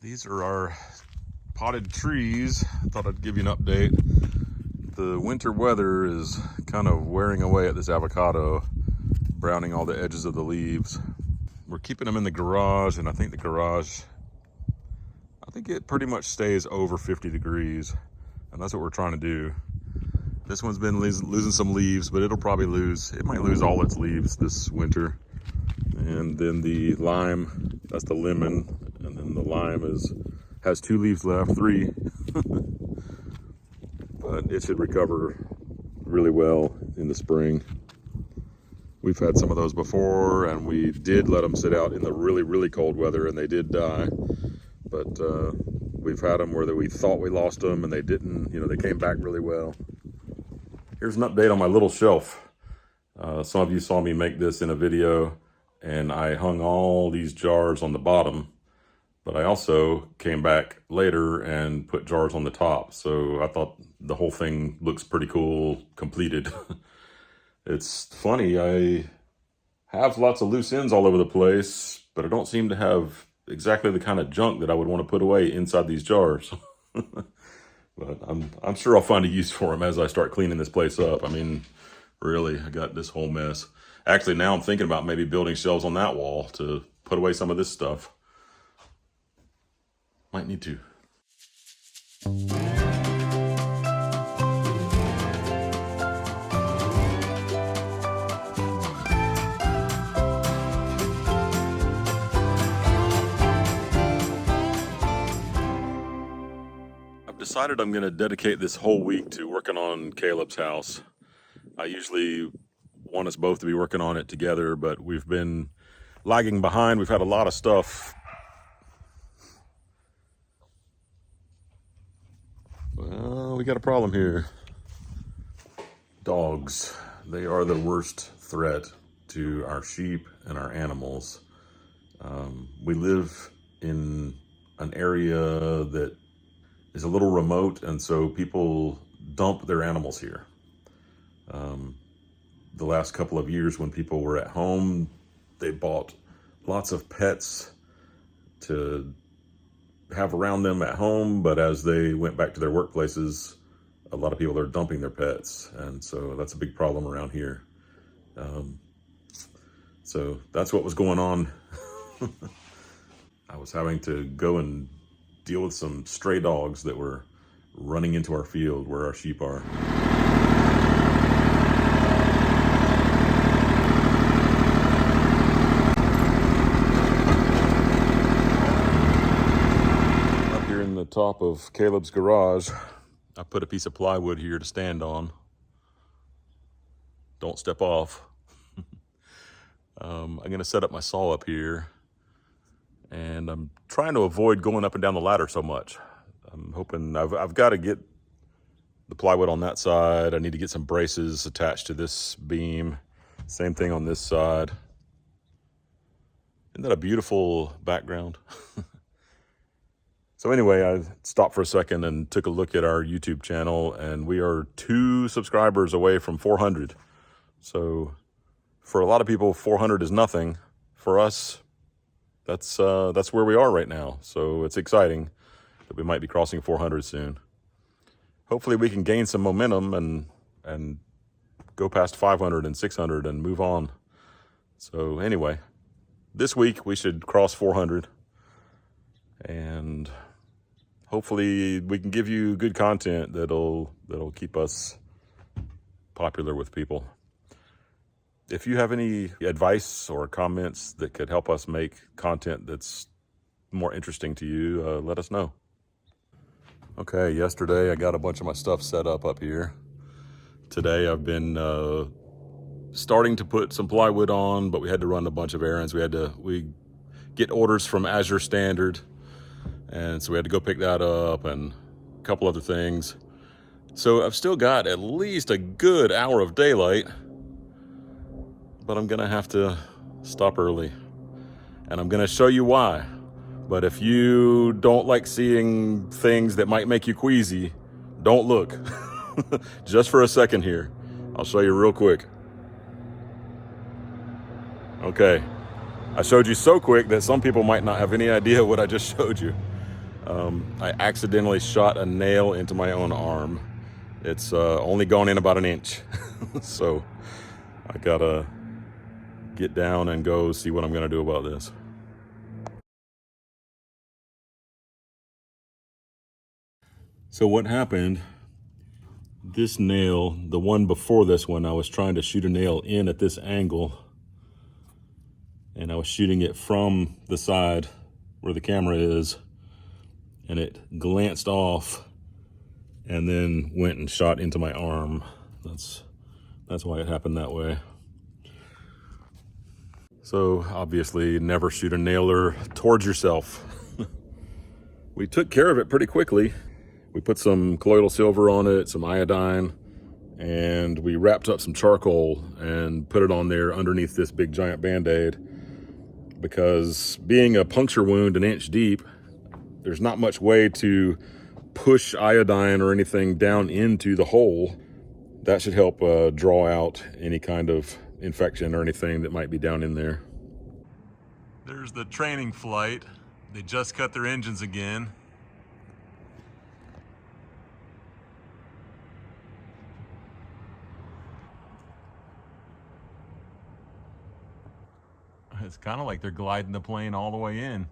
These are our potted trees. I thought I'd give you an update. The winter weather is kind of wearing away at this avocado, browning all the edges of the leaves. We're keeping them in the garage, and I think it pretty much stays over 50 degrees, and that's what we're trying to do. This one's been losing some leaves, but it might lose all its leaves this winter. And then the lime, that's the lemon, and then the lime has 2 leaves left, 3. But it should recover really well in the spring. We've had some of those before, and we did let them sit out in the really, really cold weather, and they did die. But we've had them where we thought we lost them, and they didn't. They came back really well. Here's an update on my little shelf. Some of you saw me make this in a video, and I hung all these jars on the bottom, but I also came back later and put jars on the top. So I thought the whole thing looks pretty cool, completed. It's funny, I have lots of loose ends all over the place, but I don't seem to have exactly the kind of junk that I would want to put away inside these jars. But I'm sure I'll find a use for them as I start cleaning this place up. I mean, really, I got this whole mess. Actually, now I'm thinking about maybe building shelves on that wall to put away some of this stuff. Might need to. I've decided I'm going to dedicate this whole week to working on Caleb's house. I usually want us both to be working on it together, but we've been lagging behind. We've had a lot of stuff. Well, we got a problem here. Dogs. They are the worst threat to our sheep and our animals. We live in an area that is a little remote, and so people dump their animals here. The last couple of years when people were at home, they bought lots of pets to have around them at home, but as they went back to their workplaces, a lot of people are dumping their pets, and so that's a big problem around here. So that's what was going on. I was having to go and deal with some stray dogs that were running into our field where our sheep are. Top of Caleb's garage, I put a piece of plywood here to stand on. Don't step off. I'm gonna set up my saw up here, and I'm trying to avoid going up and down the ladder so much. I'm hoping I've got to get the plywood on that side. I need to get some braces attached to this beam. Same thing on this side. Isn't that a beautiful background? So anyway, I stopped for a second and took a look at our YouTube channel, and we are 2 subscribers away from 400. So for a lot of people, 400 is nothing. For us, that's where we are right now. So it's exciting that we might be crossing 400 soon. Hopefully we can gain some momentum and go past 500 and 600 and move on. So anyway, this week we should cross 400, and hopefully we can give you good content that'll keep us popular with people. If you have any advice or comments that could help us make content that's more interesting to you, let us know. Okay, yesterday I got a bunch of my stuff set up here. Today I've been starting to put some plywood on, but we had to run a bunch of errands. We get orders from Azure Standard, and so we had to go pick that up and a couple other things. So I've still got at least a good hour of daylight, but I'm gonna have to stop early, and I'm gonna show you why. But if you don't like seeing things that might make you queasy, don't look. Just for a second here. I'll show you real quick. Okay, I showed you so quick that some people might not have any idea what I just showed you. I accidentally shot a nail into my own arm. It's only gone in about an inch. So I gotta get down and go see what I'm gonna do about this. So what happened, this nail, the one before this one, I was trying to shoot a nail in at this angle, and I was shooting it from the side where the camera is, and it glanced off and then went and shot into my arm. That's why it happened that way. So obviously never shoot a nailer towards yourself. We took care of it pretty quickly. We put some colloidal silver on it, some iodine, and we wrapped up some charcoal and put it on there underneath this big giant Band-Aid, because being a puncture wound an inch deep, there's not much way to push iodine or anything down into the hole. That should help draw out any kind of infection or anything that might be down in there. There's the training flight. They just cut their engines again. It's kind of like they're gliding the plane all the way in.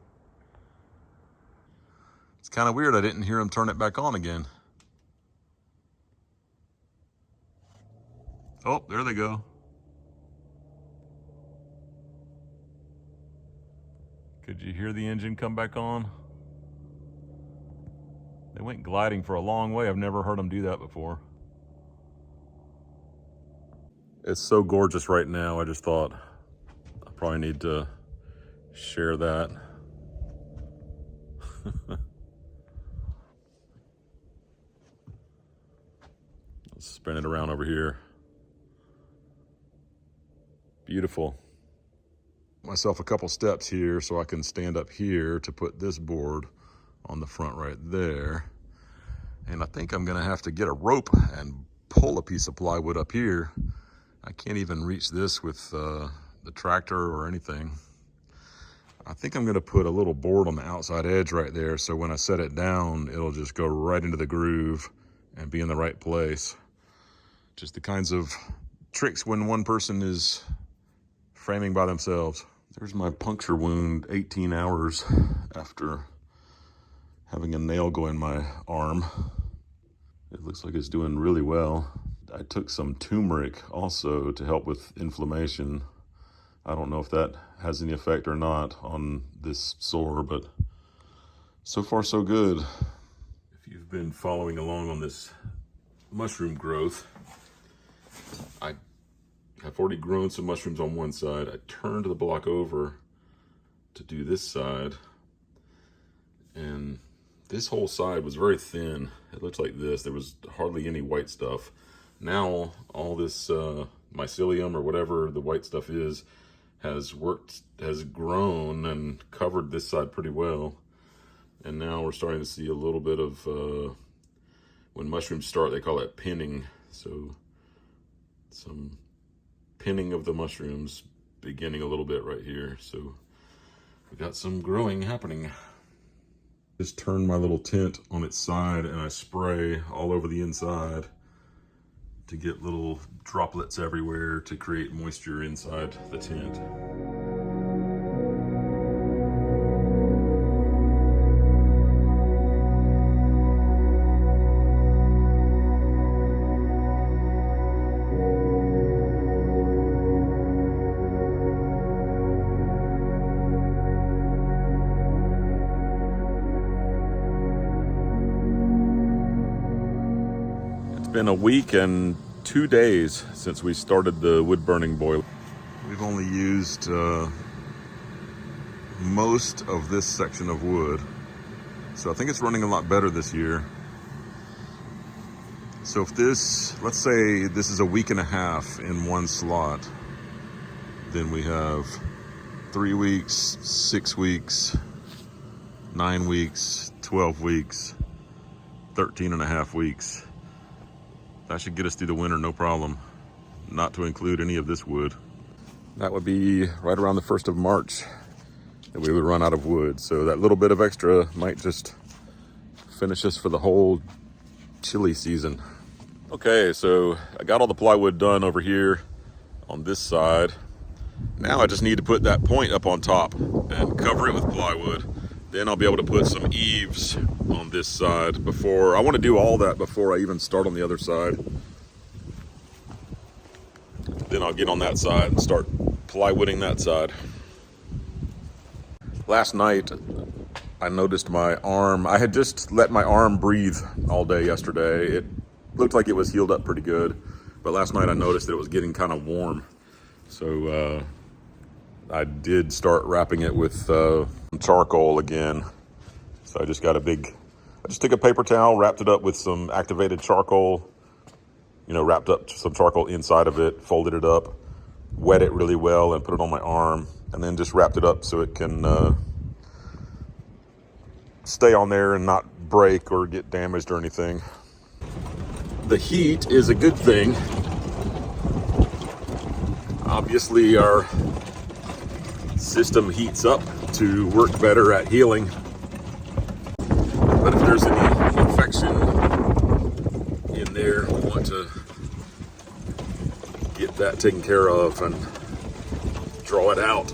It's kind of weird I didn't hear them turn it back on again. Oh, there they go. Could you hear the engine come back on? They went gliding for a long way. I've never heard them do that before. It's so gorgeous right now. I just thought I probably need to share that. Let's spin it around over here. Beautiful. Myself a couple steps here so I can stand up here to put this board on the front right there. And I think I'm gonna have to get a rope and pull a piece of plywood up here. I can't even reach this with the tractor or anything. I think I'm gonna put a little board on the outside edge right there, so when I set it down, it'll just go right into the groove and be in the right place. Just the kinds of tricks when one person is framing by themselves. There's my puncture wound 18 hours after having a nail go in my arm. It looks like it's doing really well. I took some turmeric also to help with inflammation. I don't know if that has any effect or not on this sore, but so far so good. If you've been following along on this mushroom growth, I've already grown some mushrooms on one side. I turned the block over to do this side, and this whole side was very thin. It looked like this. There was hardly any white stuff. Now all this mycelium or whatever the white stuff is has grown and covered this side pretty well. And now we're starting to see a little bit of, when mushrooms start, they call it pinning. So some pinning of the mushrooms beginning a little bit right here. So we got some growing happening. Just turn my little tent on its side and I spray all over the inside to get little droplets everywhere to create moisture inside the tent. Been a week and 2 days since we started the wood burning boiler. We've only used most of this section of wood, so I think it's running a lot better this year. So if this, let's say this is a week and a half in one slot, then we have 3 weeks, 6 weeks, 9 weeks, 12 weeks, 13 and a half weeks. That should get us through the winter, no problem. Not to include any of this wood. That would be right around the 1st of March that we would run out of wood. So that little bit of extra might just finish this for the whole chili season. Okay, so I got all the plywood done over here on this side. Now I just need to put that point up on top and cover it with plywood. Then I'll be able to put some eaves on this side I want to do all that before I even start on the other side. Then I'll get on that side and start plywooding that side. Last night, I noticed my arm. I had just let my arm breathe all day yesterday. It looked like it was healed up pretty good. But last night I noticed that it was getting kind of warm. So I did start wrapping it with charcoal again. So I just took a paper towel, wrapped it up with some activated charcoal, wrapped up some charcoal inside of it, folded it up, wet it really well and put it on my arm, and then just wrapped it up so it can stay on there and not break or get damaged or anything. The heat is a good thing. Obviously our system heats up to work better at healing. But if there's any infection in there, we want to get that taken care of and draw it out.